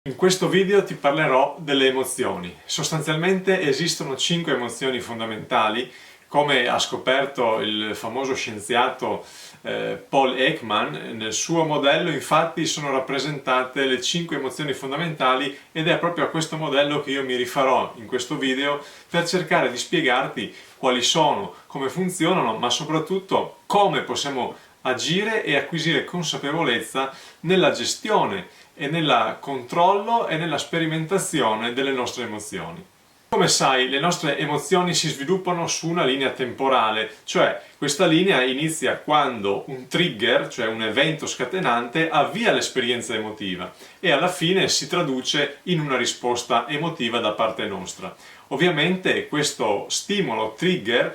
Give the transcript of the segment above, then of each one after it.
In questo video ti parlerò delle emozioni. Sostanzialmente esistono 5 emozioni fondamentali, come ha scoperto il famoso scienziato Paul Ekman. Nel suo modello infatti sono rappresentate le 5 emozioni fondamentali ed è proprio a questo modello che io mi rifarò in questo video per cercare di spiegarti quali sono, come funzionano, ma soprattutto come possiamo agire e acquisire consapevolezza nella gestione e nel controllo e nella sperimentazione delle nostre emozioni. Come sai, le nostre emozioni si sviluppano su una linea temporale, cioè questa linea inizia quando un trigger, cioè un evento scatenante, avvia l'esperienza emotiva e alla fine si traduce in una risposta emotiva da parte nostra. Ovviamente questo stimolo trigger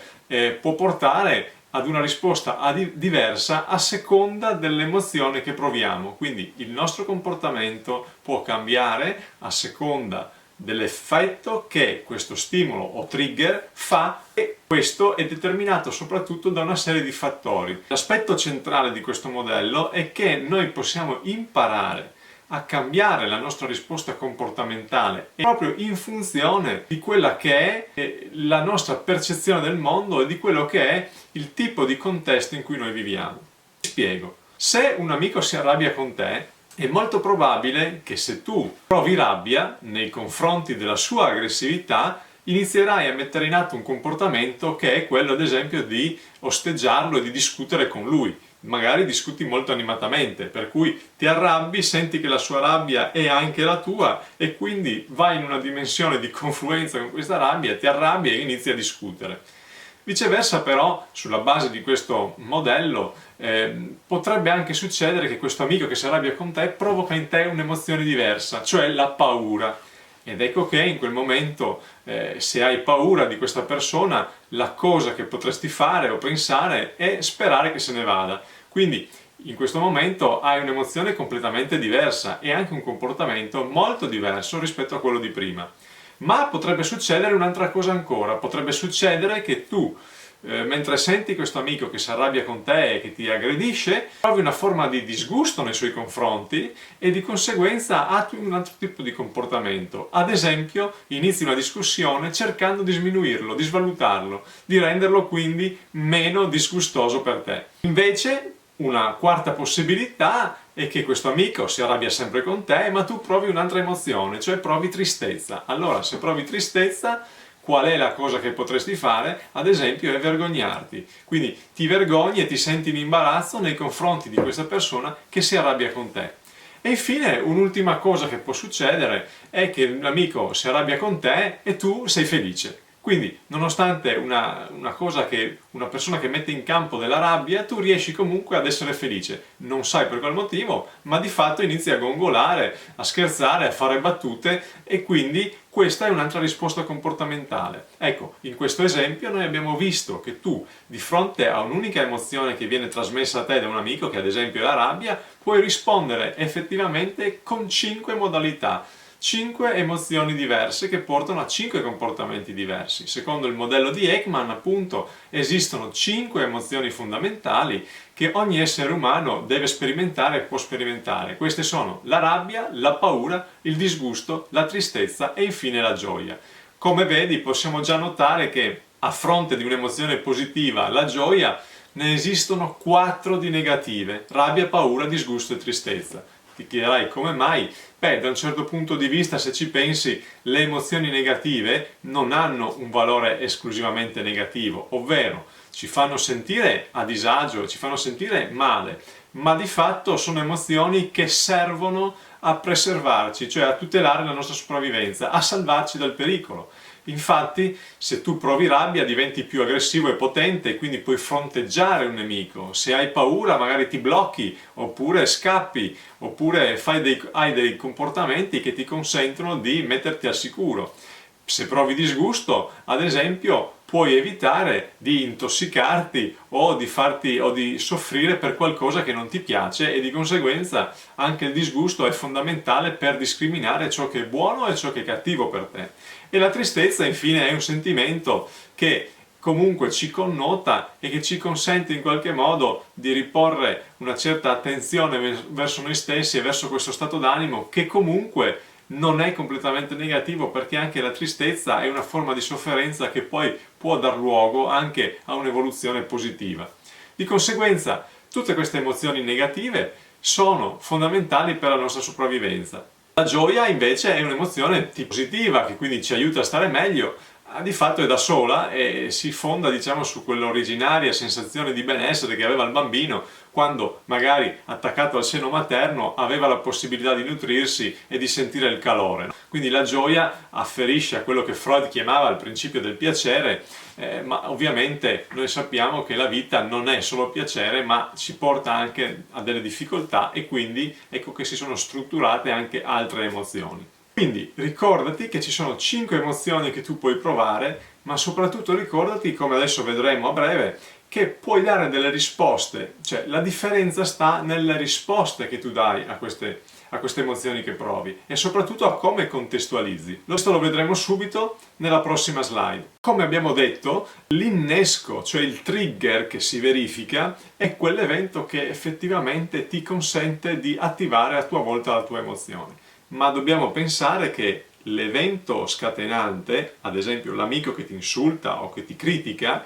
può portare ad una risposta diversa a seconda dell'emozione che proviamo, quindi il nostro comportamento può cambiare a seconda dell'effetto che questo stimolo o trigger fa, e questo è determinato soprattutto da una serie di fattori. L'aspetto centrale di questo modello è che noi possiamo imparare a cambiare la nostra risposta comportamentale proprio in funzione di quella che è la nostra percezione del mondo e di quello che è il tipo di contesto in cui noi viviamo. Ti spiego. Se un amico si arrabbia con te, è molto probabile che se tu provi rabbia nei confronti della sua aggressività, inizierai a mettere in atto un comportamento che è quello, ad esempio, di osteggiarlo e di discutere con lui. Magari discuti molto animatamente, per cui ti arrabbi, senti che la sua rabbia è anche la tua e quindi vai in una dimensione di confluenza con questa rabbia, ti arrabbi e inizi a discutere. Viceversa però, sulla base di questo modello, potrebbe anche succedere che questo amico che si arrabbia con te provoca in te un'emozione diversa, cioè la paura. Ed ecco che in quel momento, se hai paura di questa persona, la cosa che potresti fare o pensare è sperare che se ne vada. Quindi in questo momento hai un'emozione completamente diversa e anche un comportamento molto diverso rispetto a quello di prima. Ma potrebbe succedere un'altra cosa ancora, potrebbe succedere che tu, mentre senti questo amico che si arrabbia con te e che ti aggredisce, provi una forma di disgusto nei suoi confronti e di conseguenza attui un altro tipo di comportamento. Ad esempio, inizi una discussione cercando di sminuirlo, di svalutarlo, di renderlo quindi meno disgustoso per te. Invece, una quarta possibilità è che questo amico si arrabbia sempre con te, ma tu provi un'altra emozione, cioè provi tristezza. Allora, se provi tristezza, qual è la cosa che potresti fare? Ad esempio è vergognarti. Quindi ti vergogni e ti senti in imbarazzo nei confronti di questa persona che si arrabbia con te. E infine un'ultima cosa che può succedere è che l'amico si arrabbia con te e tu sei felice. Quindi, nonostante una persona che mette in campo della rabbia, tu riesci comunque ad essere felice. Non sai per qual motivo, ma di fatto inizi a gongolare, a scherzare, a fare battute e quindi questa è un'altra risposta comportamentale. Ecco, in questo esempio noi abbiamo visto che tu, di fronte a un'unica emozione che viene trasmessa a te da un amico, che ad esempio è la rabbia, puoi rispondere effettivamente con 5 modalità. 5 emozioni diverse che portano a 5 comportamenti diversi. Secondo il modello di Ekman, appunto, esistono 5 emozioni fondamentali che ogni essere umano deve sperimentare e può sperimentare. Queste sono la rabbia, la paura, il disgusto, la tristezza e infine la gioia. Come vedi, possiamo già notare che a fronte di un'emozione positiva, la gioia, ne esistono 4 di negative: rabbia, paura, disgusto e tristezza. Ti chiederai come mai? Beh, da un certo punto di vista, se ci pensi, le emozioni negative non hanno un valore esclusivamente negativo, ovvero ci fanno sentire a disagio, ci fanno sentire male, ma di fatto sono emozioni che servono a preservarci, cioè a tutelare la nostra sopravvivenza, a salvarci dal pericolo. Infatti, se tu provi rabbia diventi più aggressivo e potente e quindi puoi fronteggiare un nemico. Se hai paura magari ti blocchi, oppure scappi, oppure hai dei comportamenti che ti consentono di metterti al sicuro. Se provi disgusto, ad esempio, puoi evitare di intossicarti o di soffrire per qualcosa che non ti piace, e di conseguenza anche il disgusto è fondamentale per discriminare ciò che è buono e ciò che è cattivo per te. E la tristezza, infine, è un sentimento che comunque ci connota e che ci consente in qualche modo di riporre una certa attenzione verso noi stessi e verso questo stato d'animo che comunque non è completamente negativo, perché anche la tristezza è una forma di sofferenza che poi può dar luogo anche a un'evoluzione positiva. Di conseguenza, tutte queste emozioni negative sono fondamentali per la nostra sopravvivenza. La gioia invece è un'emozione positiva, che quindi ci aiuta a stare meglio, di fatto è da sola e si fonda, diciamo, su quell'originaria sensazione di benessere che aveva il bambino quando, magari attaccato al seno materno, aveva la possibilità di nutrirsi e di sentire il calore. Quindi la gioia afferisce a quello che Freud chiamava il principio del piacere, ma ovviamente noi sappiamo che la vita non è solo piacere, ma ci porta anche a delle difficoltà, e quindi ecco che si sono strutturate anche altre emozioni. Quindi ricordati che ci sono 5 emozioni che tu puoi provare, ma soprattutto ricordati, come adesso vedremo a breve, che puoi dare delle risposte, cioè la differenza sta nelle risposte che tu dai a queste emozioni che provi, e soprattutto a come contestualizzi. Questo lo vedremo subito nella prossima slide. Come abbiamo detto, l'innesco, cioè il trigger che si verifica, è quell'evento che effettivamente ti consente di attivare a tua volta la tua emozione. Ma dobbiamo pensare che l'evento scatenante, ad esempio l'amico che ti insulta o che ti critica,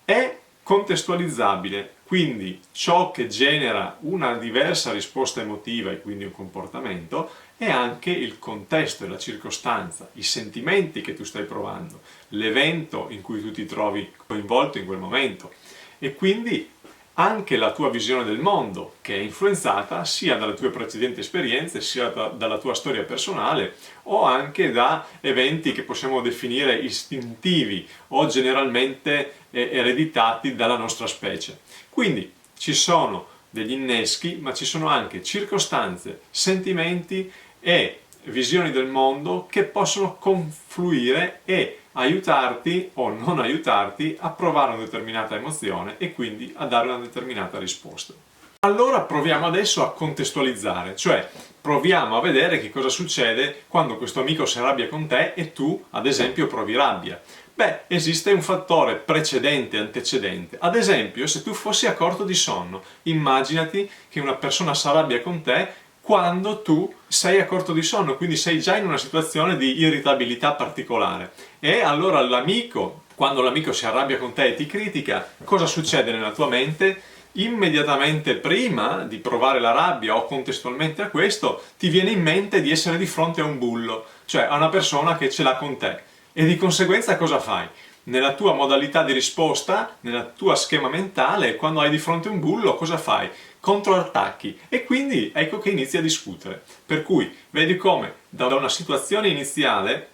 è contestualizzabile, quindi ciò che genera una diversa risposta emotiva e quindi un comportamento è anche il contesto e la circostanza, i sentimenti che tu stai provando, l'evento in cui tu ti trovi coinvolto in quel momento, e quindi anche la tua visione del mondo, che è influenzata sia dalle tue precedenti esperienze, sia dalla tua storia personale, o anche da eventi che possiamo definire istintivi o generalmente ereditati dalla nostra specie. Quindi ci sono degli inneschi, ma ci sono anche circostanze, sentimenti e visioni del mondo che possono confluire e aiutarti o non aiutarti a provare una determinata emozione e quindi a dare una determinata risposta. Allora proviamo adesso a contestualizzare, cioè proviamo a vedere che cosa succede quando questo amico si arrabbia con te e tu, ad esempio, provi rabbia. Beh, esiste un fattore precedente e antecedente. Ad esempio, se tu fossi a corto di sonno, immaginati che una persona si arrabbia con te quando tu sei a corto di sonno, quindi sei già in una situazione di irritabilità particolare. E allora l'amico, quando l'amico si arrabbia con te e ti critica, cosa succede nella tua mente? Immediatamente prima di provare la rabbia o contestualmente a questo, ti viene in mente di essere di fronte a un bullo, cioè a una persona che ce l'ha con te. E di conseguenza cosa fai? Nella tua modalità di risposta, nella tua schema mentale, quando hai di fronte un bullo, cosa fai? Controattacchi, e quindi ecco che inizi a discutere. Per cui vedi come da una situazione iniziale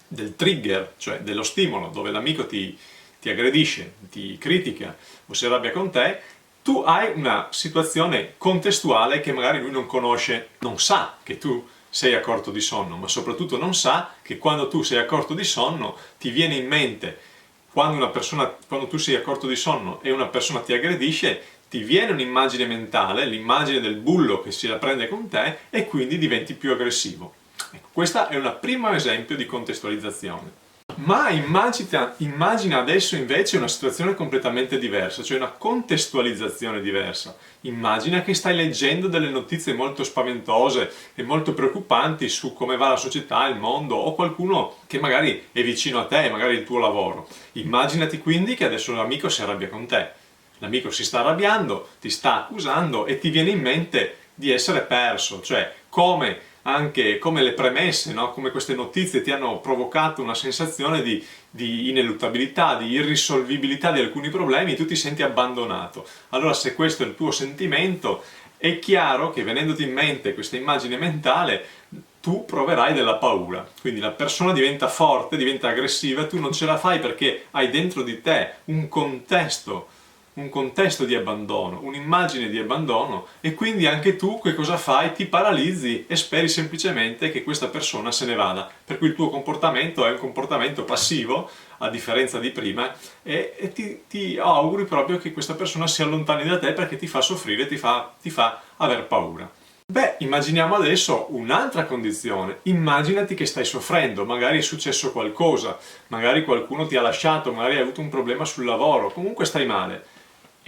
del trigger, cioè dello stimolo, dove l'amico ti aggredisce, ti critica o si arrabbia con te, tu hai una situazione contestuale che magari lui non conosce, non sa che tu sei a corto di sonno, ma soprattutto non sa che quando tu sei a corto di sonno ti viene in mente, quando tu sei a corto di sonno e una persona ti aggredisce, ti viene un'immagine mentale, l'immagine del bullo che si la prende con te, e quindi diventi più aggressivo. Ecco, questo è un primo esempio di contestualizzazione. Ma immagina adesso invece una situazione completamente diversa, cioè una contestualizzazione diversa. Immagina che stai leggendo delle notizie molto spaventose e molto preoccupanti su come va la società, il mondo, o qualcuno che magari è vicino a te, magari il tuo lavoro. Immaginati quindi che adesso l'amico si arrabbia con te. L'amico si sta arrabbiando, ti sta accusando e ti viene in mente di essere perso, cioè come le premesse, no? Come queste notizie ti hanno provocato una sensazione di ineluttabilità, di irrisolvibilità di alcuni problemi, tu ti senti abbandonato. Allora, se questo è il tuo sentimento, è chiaro che venendoti in mente questa immagine mentale, tu proverai della paura. Quindi la persona diventa forte, diventa aggressiva, tu non ce la fai perché hai dentro di te un contesto di abbandono, un'immagine di abbandono, e quindi anche tu che cosa fai? Ti paralizzi e speri semplicemente che questa persona se ne vada, per cui il tuo comportamento è un comportamento passivo, a differenza di prima, e ti auguri proprio che questa persona si allontani da te perché ti fa soffrire, ti fa aver paura. Beh, immaginiamo adesso un'altra condizione. Immaginati che stai soffrendo, magari è successo qualcosa, magari qualcuno ti ha lasciato, magari hai avuto un problema sul lavoro, comunque stai male.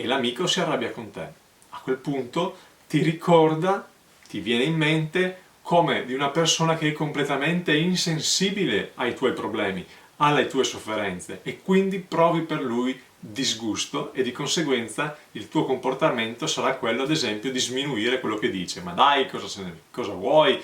E l'amico si arrabbia con te. A quel punto ti ricorda, ti viene in mente come di una persona che è completamente insensibile ai tuoi problemi, alle tue sofferenze, e quindi provi per lui disgusto e di conseguenza il tuo comportamento sarà quello, ad esempio, di sminuire quello che dice. Ma dai, cosa vuoi?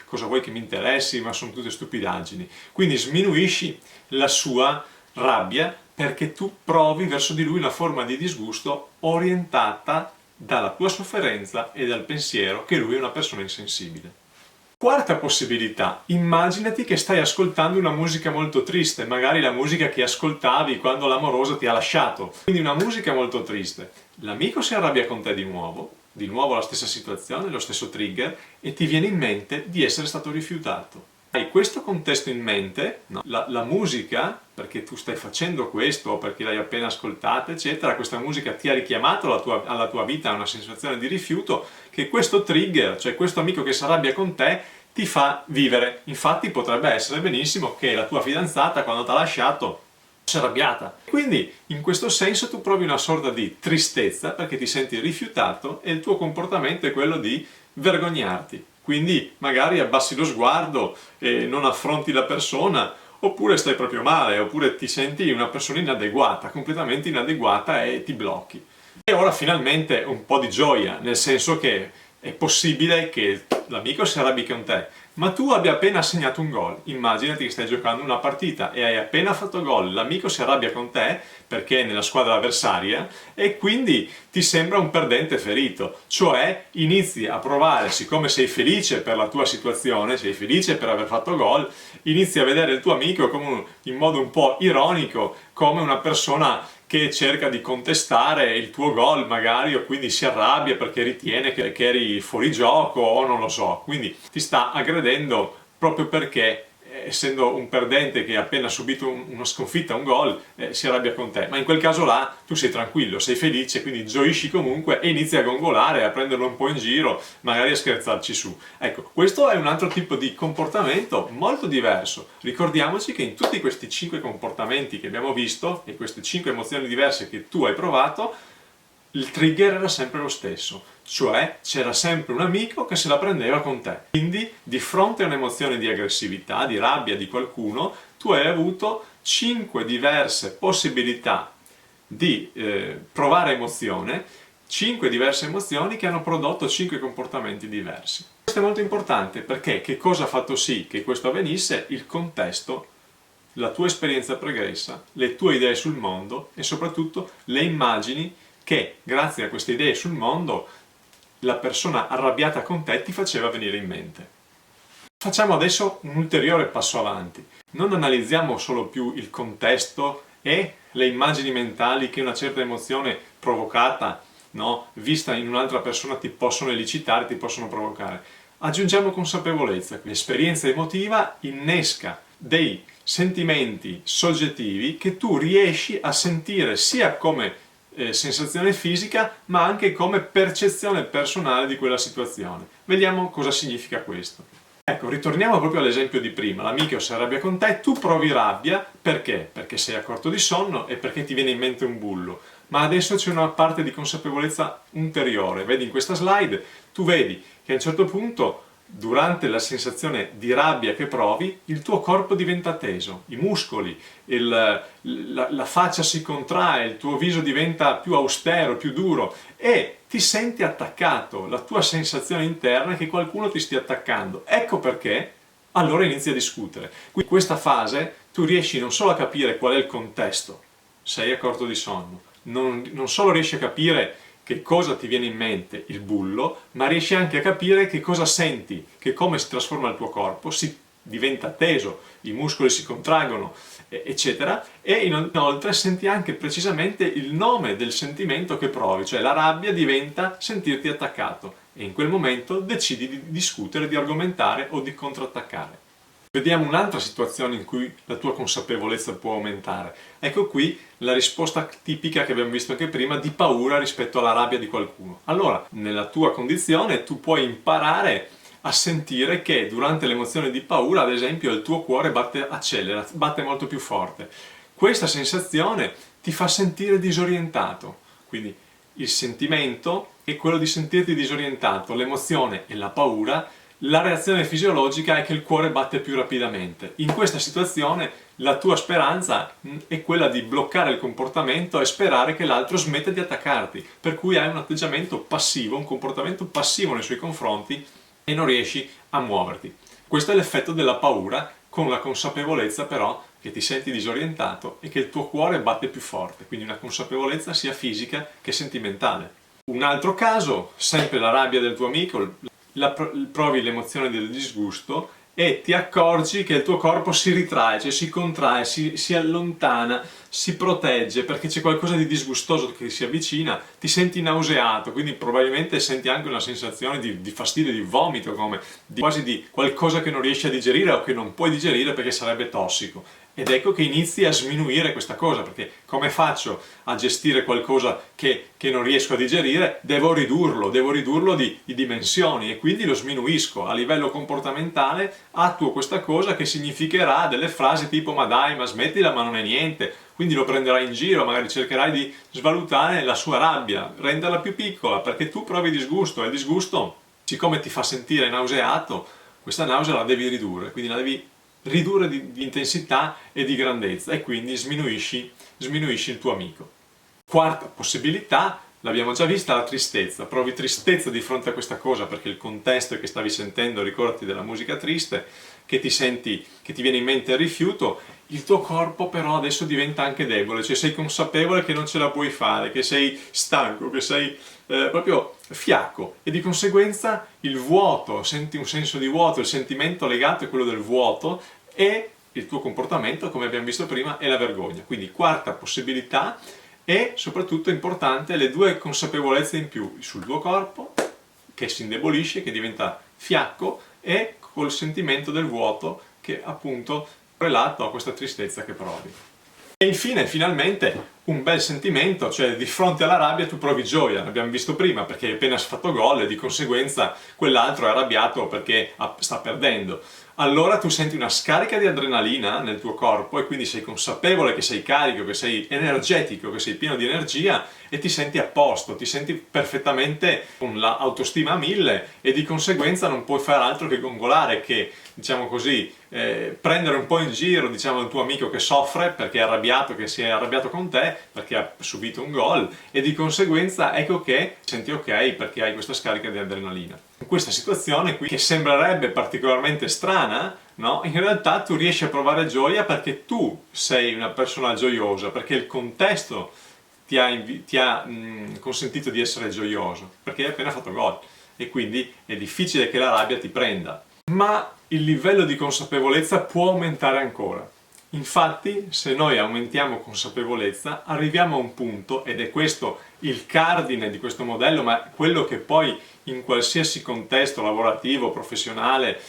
Cosa vuoi che mi interessi? Ma sono tutte stupidaggini. Quindi sminuisci la sua rabbia perché tu provi verso di lui una forma di disgusto orientata dalla tua sofferenza e dal pensiero che lui è una persona insensibile. Quarta possibilità, immaginati che stai ascoltando una musica molto triste, magari la musica che ascoltavi quando l'amorosa ti ha lasciato, quindi una musica molto triste. L'amico si arrabbia con te di nuovo la stessa situazione, lo stesso trigger, e ti viene in mente di essere stato rifiutato. Hai questo contesto in mente, no? La musica, perché tu stai facendo questo o perché l'hai appena ascoltata, eccetera, questa musica ti ha richiamato alla tua vita una sensazione di rifiuto che questo trigger, cioè questo amico che si arrabbia con te, ti fa vivere. Infatti potrebbe essere benissimo che la tua fidanzata, quando ti ha lasciato, si è arrabbiata. Quindi in questo senso tu provi una sorta di tristezza perché ti senti rifiutato e il tuo comportamento è quello di vergognarti. Quindi magari abbassi lo sguardo e non affronti la persona, oppure stai proprio male, oppure ti senti una persona inadeguata, completamente inadeguata, e ti blocchi. E ora finalmente un po' di gioia, nel senso che è possibile che l'amico si arrabbi con te, ma tu abbia appena segnato un gol. Immaginati che stai giocando una partita e hai appena fatto gol, l'amico si arrabbia con te perché è nella squadra avversaria e quindi ti sembra un perdente ferito, cioè inizi a provare, siccome sei felice per la tua situazione, sei felice per aver fatto gol, inizi a vedere il tuo amico come in modo un po' ironico, come una persona che cerca di contestare il tuo gol magari, o quindi si arrabbia perché ritiene che eri fuori gioco o non lo so, quindi ti sta aggredendo proprio perché essendo un perdente che ha appena subito una sconfitta, un gol, si arrabbia con te. Ma in quel caso là tu sei tranquillo, sei felice, quindi gioisci comunque e inizi a gongolare, a prenderlo un po' in giro, magari a scherzarci su. Ecco, questo è un altro tipo di comportamento molto diverso. Ricordiamoci che in tutti questi 5 comportamenti che abbiamo visto e queste 5 emozioni diverse che tu hai provato, il trigger era sempre lo stesso, cioè c'era sempre un amico che se la prendeva con te. Quindi di fronte a un'emozione di aggressività, di rabbia di qualcuno, tu hai avuto 5 diverse possibilità di provare emozione, 5 diverse emozioni che hanno prodotto 5 comportamenti diversi. Questo è molto importante perché che cosa ha fatto sì che questo avvenisse? Il contesto, la tua esperienza pregressa, le tue idee sul mondo e soprattutto le immagini che grazie a queste idee sul mondo la persona arrabbiata con te ti faceva venire in mente. Facciamo adesso un ulteriore passo avanti. Non analizziamo solo più il contesto e le immagini mentali che una certa emozione provocata, no, vista in un'altra persona ti possono elicitare, ti possono provocare. Aggiungiamo consapevolezza. L'esperienza emotiva innesca dei sentimenti soggettivi che tu riesci a sentire sia come sensazione fisica ma anche come percezione personale di quella situazione. Vediamo cosa significa questo. Ecco, ritorniamo proprio all'esempio di prima. L'amico si arrabbia con te, tu provi rabbia, perché? Perché sei a corto di sonno e perché ti viene in mente un bullo. Ma adesso c'è una parte di consapevolezza ulteriore. Vedi in questa slide, tu vedi che a un certo punto durante la sensazione di rabbia che provi, il tuo corpo diventa teso, i muscoli, la faccia si contrae, il tuo viso diventa più austero, più duro e ti senti attaccato, la tua sensazione interna è che qualcuno ti stia attaccando. Ecco perché allora inizi a discutere. Quindi in questa fase tu riesci non solo a capire qual è il contesto, sei a corto di sonno, non solo riesci a capire che cosa ti viene in mente il bullo, ma riesci anche a capire che cosa senti, che come si trasforma il tuo corpo, si diventa teso, i muscoli si contraggono, eccetera, e inoltre senti anche precisamente il nome del sentimento che provi, cioè la rabbia diventa sentirti attaccato e in quel momento decidi di discutere, di argomentare o di contrattaccare. Vediamo un'altra situazione in cui la tua consapevolezza può aumentare. Ecco qui la risposta tipica che abbiamo visto anche prima di paura rispetto alla rabbia di qualcuno. Allora, nella tua condizione tu puoi imparare a sentire che durante l'emozione di paura, ad esempio, il tuo cuore accelera, batte molto più forte. Questa sensazione ti fa sentire disorientato, quindi il sentimento è quello di sentirti disorientato, l'emozione e la paura la reazione fisiologica è che il cuore batte più rapidamente. In questa situazione la tua speranza è quella di bloccare il comportamento e sperare che l'altro smetta di attaccarti, per cui hai un atteggiamento passivo, un comportamento passivo nei suoi confronti e non riesci a muoverti. Questo è l'effetto della paura, con la consapevolezza però che ti senti disorientato e che il tuo cuore batte più forte, quindi una consapevolezza sia fisica che sentimentale. Un altro caso, sempre la rabbia del tuo amico, provi l'emozione del disgusto e ti accorgi che il tuo corpo si ritrae, cioè si contrae, si allontana, si protegge perché c'è qualcosa di disgustoso che si avvicina, ti senti nauseato, quindi probabilmente senti anche una sensazione di fastidio, di vomito, quasi di qualcosa che non riesci a digerire o che non puoi digerire perché sarebbe tossico. Ed ecco che inizi a sminuire questa cosa, perché come faccio a gestire qualcosa che non riesco a digerire? Devo ridurlo di dimensioni e quindi lo sminuisco. A livello comportamentale attuo questa cosa che significherà delle frasi tipo ma dai, ma smettila, ma non è niente. Quindi lo prenderai in giro, magari cercherai di svalutare la sua rabbia, renderla più piccola, perché tu provi disgusto e il disgusto, siccome ti fa sentire nauseato, questa nausea la devi ridurre, quindi la devi ridurre di intensità e di grandezza e quindi sminuisci il tuo amico. Quarta possibilità, l'abbiamo già vista, la tristezza. Provi tristezza di fronte a questa cosa perché il contesto è che stavi sentendo, ricordati della musica triste, che ti viene in mente il rifiuto, il tuo corpo però adesso diventa anche debole, cioè sei consapevole che non ce la puoi fare, che sei stanco, che sei proprio fiacco e di conseguenza il vuoto, senti un senso di vuoto, il sentimento legato è quello del vuoto e il tuo comportamento, come abbiamo visto prima, è la vergogna. Quindi quarta possibilità e soprattutto importante le due consapevolezze in più sul tuo corpo che si indebolisce, che diventa fiacco e col sentimento del vuoto che appunto è relato a questa tristezza che provi. E infine, finalmente, un bel sentimento, cioè di fronte alla rabbia tu provi gioia, l'abbiamo visto prima, perché hai appena fatto gol e di conseguenza quell'altro è arrabbiato perché sta perdendo. Allora tu senti una scarica di adrenalina nel tuo corpo e quindi sei consapevole che sei carico, che sei energetico, che sei pieno di energia e ti senti a posto, ti senti perfettamente con l'autostima a 1000 e di conseguenza non puoi fare altro che gongolare, che diciamo così, prendere un po' in giro diciamo il tuo amico che soffre perché è arrabbiato, che si è arrabbiato con te perché ha subito un gol e di conseguenza ecco che senti ok perché hai questa scarica di adrenalina. In questa situazione qui che sembrerebbe particolarmente strana, no? In realtà tu riesci a provare gioia perché tu sei una persona gioiosa, perché il contesto ti ha consentito di essere gioioso, perché hai appena fatto gol e quindi è difficile che la rabbia ti prenda. Ma il livello di consapevolezza può aumentare ancora. Infatti, se noi aumentiamo consapevolezza, arriviamo a un punto, ed è questo il cardine di questo modello, ma quello che poi in qualsiasi contesto lavorativo, professionale,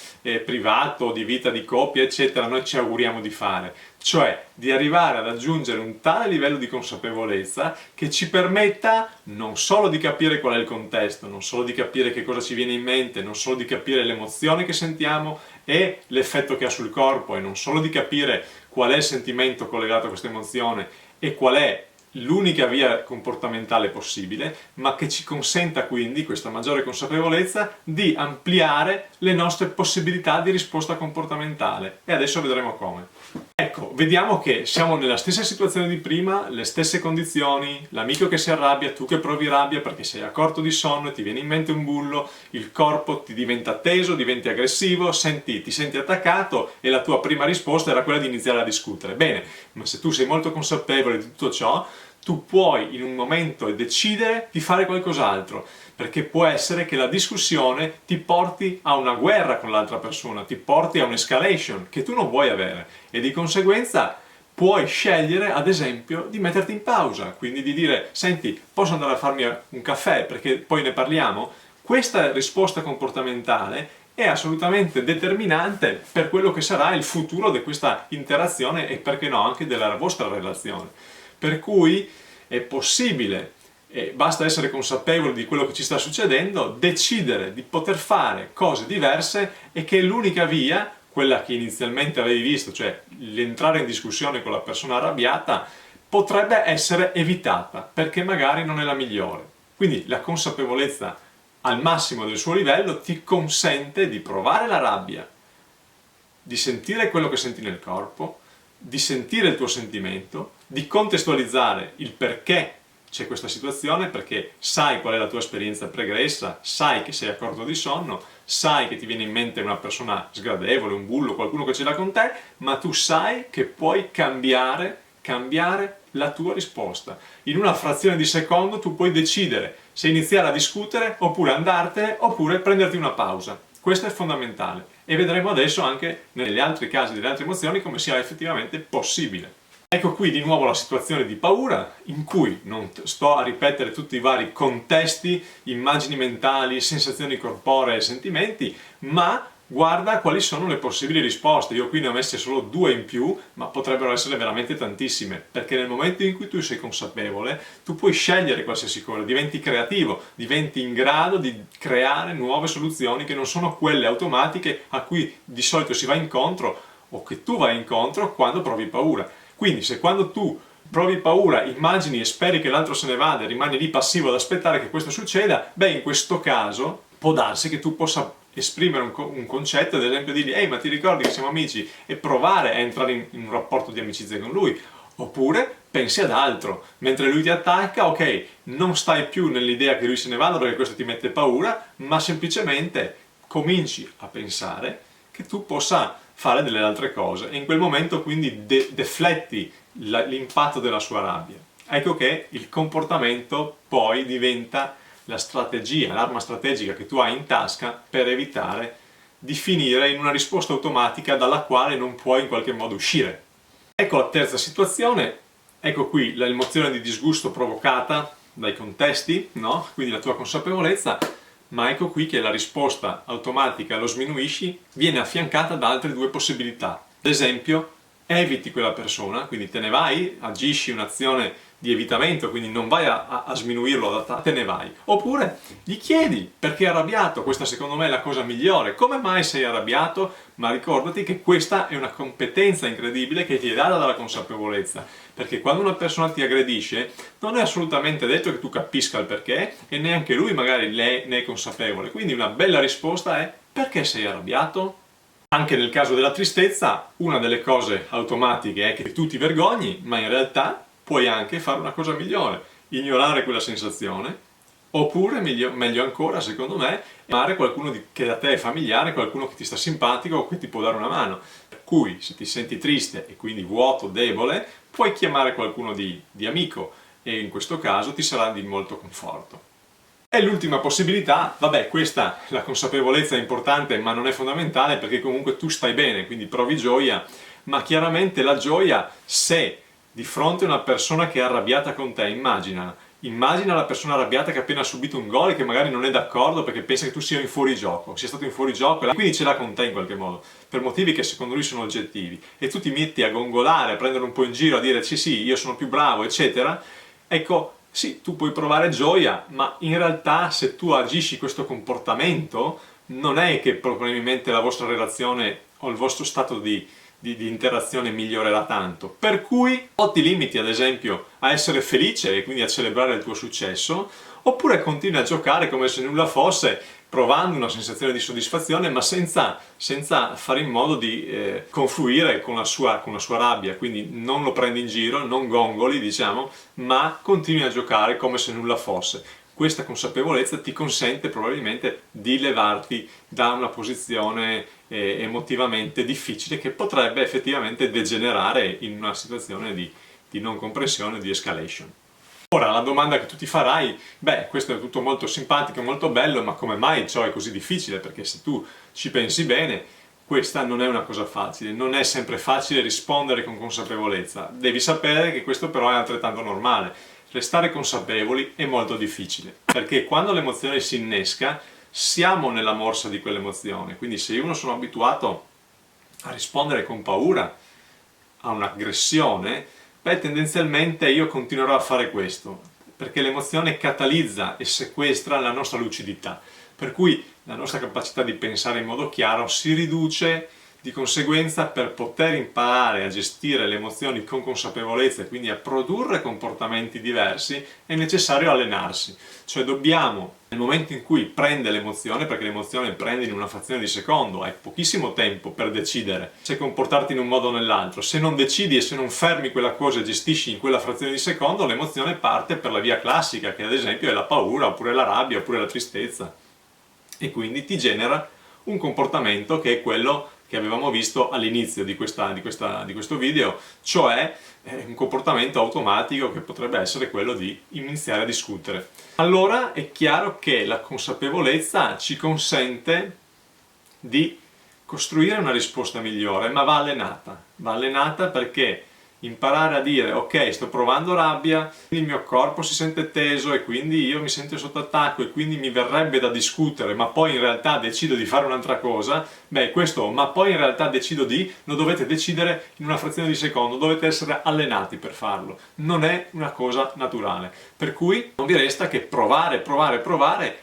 privato, di vita di coppia, eccetera, noi ci auguriamo di fare, cioè di arrivare ad aggiungere un tale livello di consapevolezza che ci permetta non solo di capire qual è il contesto, non solo di capire che cosa ci viene in mente, non solo di capire le emozioni che sentiamo e l'effetto che ha sul corpo, e non solo di capire qual è il sentimento collegato a questa emozione e qual è l'unica via comportamentale possibile, ma che ci consenta quindi questa maggiore consapevolezza di ampliare le nostre possibilità di risposta comportamentale. E adesso vedremo come. Ecco, vediamo che siamo nella stessa situazione di prima, le stesse condizioni, l'amico che si arrabbia, tu che provi rabbia perché sei a corto di sonno e ti viene in mente un bullo, il corpo ti diventa teso, diventi aggressivo, ti senti attaccato e la tua prima risposta era quella di iniziare a discutere. Bene, ma se tu sei molto consapevole di tutto ciò, tu puoi in un momento decidere di fare qualcos'altro, perché può essere che la discussione ti porti a una guerra con l'altra persona, ti porti a un'escalation che tu non vuoi avere e di conseguenza puoi scegliere ad esempio di metterti in pausa, quindi di dire senti, posso andare a farmi un caffè perché poi ne parliamo? Questa risposta comportamentale è assolutamente determinante per quello che sarà il futuro di questa interazione e perché no anche della vostra relazione. Per cui è possibile, basta essere consapevoli di quello che ci sta succedendo, decidere di poter fare cose diverse e che l'unica via, quella che inizialmente avevi visto, cioè l'entrare in discussione con la persona arrabbiata, potrebbe essere evitata perché magari non è la migliore. Quindi la consapevolezza al massimo del suo livello ti consente di provare la rabbia, di sentire quello che senti nel corpo, di sentire il tuo sentimento, di contestualizzare il perché c'è questa situazione, perché sai qual è la tua esperienza pregressa, sai che sei a corto di sonno, sai che ti viene in mente una persona sgradevole, un bullo, qualcuno che ce l'ha con te, ma tu sai che puoi cambiare la tua risposta. In una frazione di secondo tu puoi decidere se iniziare a discutere oppure andartene oppure prenderti una pausa. Questo è fondamentale e vedremo adesso anche negli altri casi delle altre emozioni come sia effettivamente possibile. Ecco qui di nuovo la situazione di paura, in cui non sto a ripetere tutti i vari contesti, immagini mentali, sensazioni corporee e sentimenti, ma guarda quali sono le possibili risposte. Io qui ne ho messe solo 2 in più, ma potrebbero essere veramente tantissime, perché nel momento in cui tu sei consapevole, tu puoi scegliere qualsiasi cosa, diventi creativo, diventi in grado di creare nuove soluzioni che non sono quelle automatiche a cui di solito si va incontro o che tu vai incontro quando provi paura. Quindi se quando tu provi paura, immagini e speri che l'altro se ne vada e rimani lì passivo ad aspettare che questo succeda, beh, in questo caso può darsi che tu possa esprimere un concetto, ad esempio dirgli ehi, ma ti ricordi che siamo amici, e provare a entrare in un rapporto di amicizia con lui. Oppure pensi ad altro, mentre lui ti attacca, ok, non stai più nell'idea che lui se ne vada perché questo ti mette paura, ma semplicemente cominci a pensare che tu possa fare delle altre cose e in quel momento quindi defletti l'impatto della sua rabbia. Ecco che il comportamento poi diventa la strategia, l'arma strategica che tu hai in tasca per evitare di finire in una risposta automatica dalla quale non puoi in qualche modo uscire. Ecco la terza situazione, ecco qui l'emozione di disgusto provocata dai contesti, no? Quindi la tua consapevolezza, ma ecco qui che la risposta automatica lo sminuisci viene affiancata da altre 2 possibilità. Ad esempio, eviti quella persona, quindi te ne vai, agisci un'azione di evitamento, quindi non vai a sminuirlo, te ne vai. Oppure gli chiedi perché è arrabbiato, questa secondo me è la cosa migliore, come mai sei arrabbiato? Ma ricordati che questa è una competenza incredibile che ti è data dalla consapevolezza, perché quando una persona ti aggredisce non è assolutamente detto che tu capisca il perché e neanche lui magari ne è consapevole, quindi una bella risposta è perché sei arrabbiato? Anche nel caso della tristezza, una delle cose automatiche è che tu ti vergogni, ma in realtà puoi anche fare una cosa migliore, ignorare quella sensazione, oppure, meglio ancora, secondo me, chiamare qualcuno che a te è familiare, qualcuno che ti sta simpatico o che ti può dare una mano. Per cui, se ti senti triste e quindi vuoto, debole, puoi chiamare qualcuno di amico e in questo caso ti sarà di molto conforto. E l'ultima possibilità, vabbè, questa, la consapevolezza è importante ma non è fondamentale perché comunque tu stai bene, quindi provi gioia, ma chiaramente la gioia, se di fronte a una persona che è arrabbiata con te, immagina la persona arrabbiata che ha appena subito un gol e che magari non è d'accordo perché pensa che tu sia in fuorigioco, sia stato in fuorigioco e quindi ce l'ha con te in qualche modo, per motivi che secondo lui sono oggettivi, e tu ti metti a gongolare, a prendere un po' in giro, a dire sì, io sono più bravo, eccetera, ecco, sì, tu puoi provare gioia, ma in realtà se tu agisci questo comportamento non è che probabilmente la vostra relazione o il vostro stato di interazione migliorerà tanto. Per cui o ti limiti ad esempio a essere felice e quindi a celebrare il tuo successo, oppure continui a giocare come se nulla fosse, provando una sensazione di soddisfazione ma senza fare in modo di confluire con la sua rabbia, quindi non lo prendi in giro, non gongoli diciamo, ma continui a giocare come se nulla fosse. Questa consapevolezza ti consente probabilmente di levarti da una posizione emotivamente difficile che potrebbe effettivamente degenerare in una situazione di non comprensione, di escalation. Ora, la domanda che tu ti farai, beh, questo è tutto molto simpatico, molto bello, ma come mai ciò è così difficile? Perché se tu ci pensi bene, questa non è una cosa facile, non è sempre facile rispondere con consapevolezza. Devi sapere che questo però è altrettanto normale. Restare consapevoli è molto difficile, perché quando l'emozione si innesca, siamo nella morsa di quell'emozione. Quindi se io non sono abituato a rispondere con paura a un'aggressione, beh, tendenzialmente io continuerò a fare questo, perché l'emozione catalizza e sequestra la nostra lucidità, per cui la nostra capacità di pensare in modo chiaro si riduce Di conseguenza, per poter imparare a gestire le emozioni con consapevolezza e quindi a produrre comportamenti diversi, è necessario allenarsi. Cioè dobbiamo, nel momento in cui prende l'emozione, perché l'emozione prende in una frazione di secondo, hai pochissimo tempo per decidere se comportarti in un modo o nell'altro. Se non decidi e se non fermi quella cosa e gestisci in quella frazione di secondo, l'emozione parte per la via classica, che ad esempio è la paura, oppure la rabbia, oppure la tristezza. E quindi ti genera un comportamento che è quello che avevamo visto all'inizio di questo video, cioè un comportamento automatico che potrebbe essere quello di iniziare a discutere. Allora è chiaro che la consapevolezza ci consente di costruire una risposta migliore, ma va allenata perché imparare a dire ok, sto provando rabbia, il mio corpo si sente teso e quindi io mi sento sotto attacco e quindi mi verrebbe da discutere, ma poi in realtà decido di fare un'altra cosa. Beh, questo ma poi in realtà decido di, lo dovete decidere in una frazione di secondo, dovete essere allenati per farlo, non è una cosa naturale, per cui non vi resta che provare,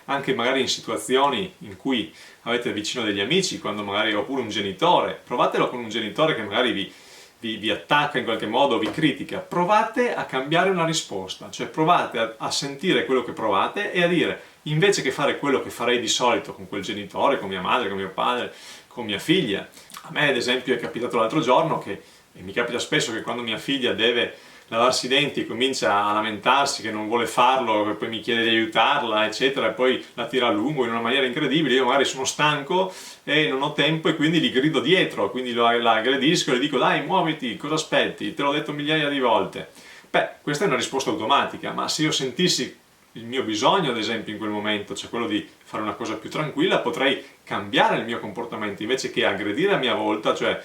anche magari in situazioni in cui avete vicino degli amici, quando magari oppure un genitore, provatelo con un genitore che magari vi attacca in qualche modo, vi critica, provate a cambiare una risposta, cioè provate a sentire quello che provate e a dire, invece che fare quello che farei di solito con quel genitore, con mia madre, con mio padre, con mia figlia. A me ad esempio è capitato l'altro giorno e mi capita spesso che quando mia figlia deve lavarsi i denti e comincia a lamentarsi che non vuole farlo, e poi mi chiede di aiutarla, eccetera, e poi la tira a lungo in una maniera incredibile, io magari sono stanco e non ho tempo e quindi gli grido dietro, quindi la aggredisco e le dico dai muoviti, cosa aspetti, te l'ho detto migliaia di volte. Beh, questa è una risposta automatica, ma se io sentissi il mio bisogno ad esempio in quel momento, cioè quello di fare una cosa più tranquilla, potrei cambiare il mio comportamento, invece che aggredire a mia volta, cioè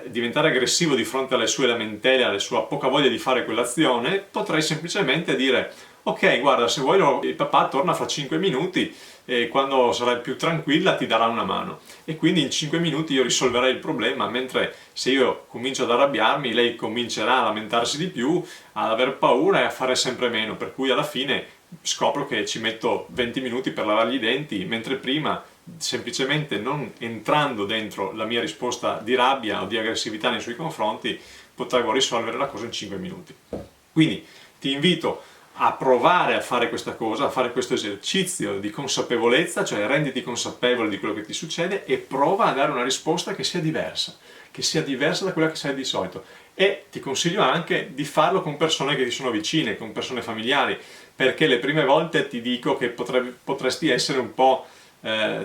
diventare aggressivo di fronte alle sue lamentele, alla sua poca voglia di fare quell'azione, potrei semplicemente dire ok, guarda, se vuoi il papà torna fra 5 minuti e quando sarai più tranquilla ti darà una mano, e quindi in 5 minuti io risolverei il problema, mentre se io comincio ad arrabbiarmi lei comincerà a lamentarsi di più, ad aver paura e a fare sempre meno, per cui alla fine scopro che ci metto 20 minuti per lavargli i denti, mentre prima semplicemente non entrando dentro la mia risposta di rabbia o di aggressività nei suoi confronti potevo risolvere la cosa in 5 minuti. Quindi ti invito a provare a fare questa cosa, a fare questo esercizio di consapevolezza, cioè renditi consapevole di quello che ti succede e prova a dare una risposta che sia diversa da quella che sai di solito. E ti consiglio anche di farlo con persone che ti sono vicine, con persone familiari, perché le prime volte ti dico che potresti essere un po',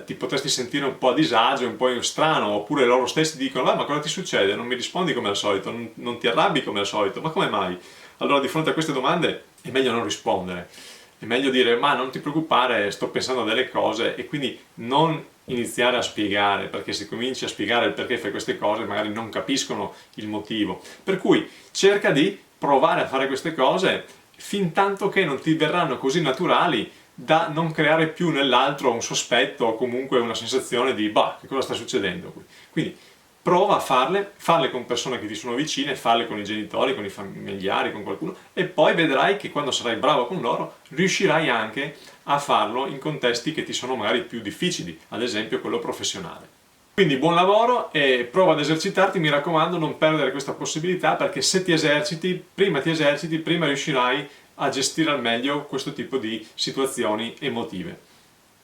ti potresti sentire un po' a disagio, un po' strano, oppure loro stessi ti dicono ma cosa ti succede? Non mi rispondi come al solito, non ti arrabbi come al solito, ma come mai? Allora di fronte a queste domande è meglio non rispondere, è meglio dire ma non ti preoccupare, sto pensando a delle cose, e quindi non iniziare a spiegare, perché se cominci a spiegare il perché fai queste cose magari non capiscono il motivo, per cui cerca di provare a fare queste cose fin tanto che non ti verranno così naturali da non creare più nell'altro un sospetto o comunque una sensazione di bah, che cosa sta succedendo qui? Quindi prova a farle con persone che ti sono vicine, farle con i genitori, con i familiari, con qualcuno, e poi vedrai che quando sarai bravo con loro riuscirai anche a farlo in contesti che ti sono magari più difficili, ad esempio quello professionale. Quindi buon lavoro e prova ad esercitarti, mi raccomando non perdere questa possibilità, perché se ti eserciti, prima riuscirai a gestire al meglio questo tipo di situazioni emotive.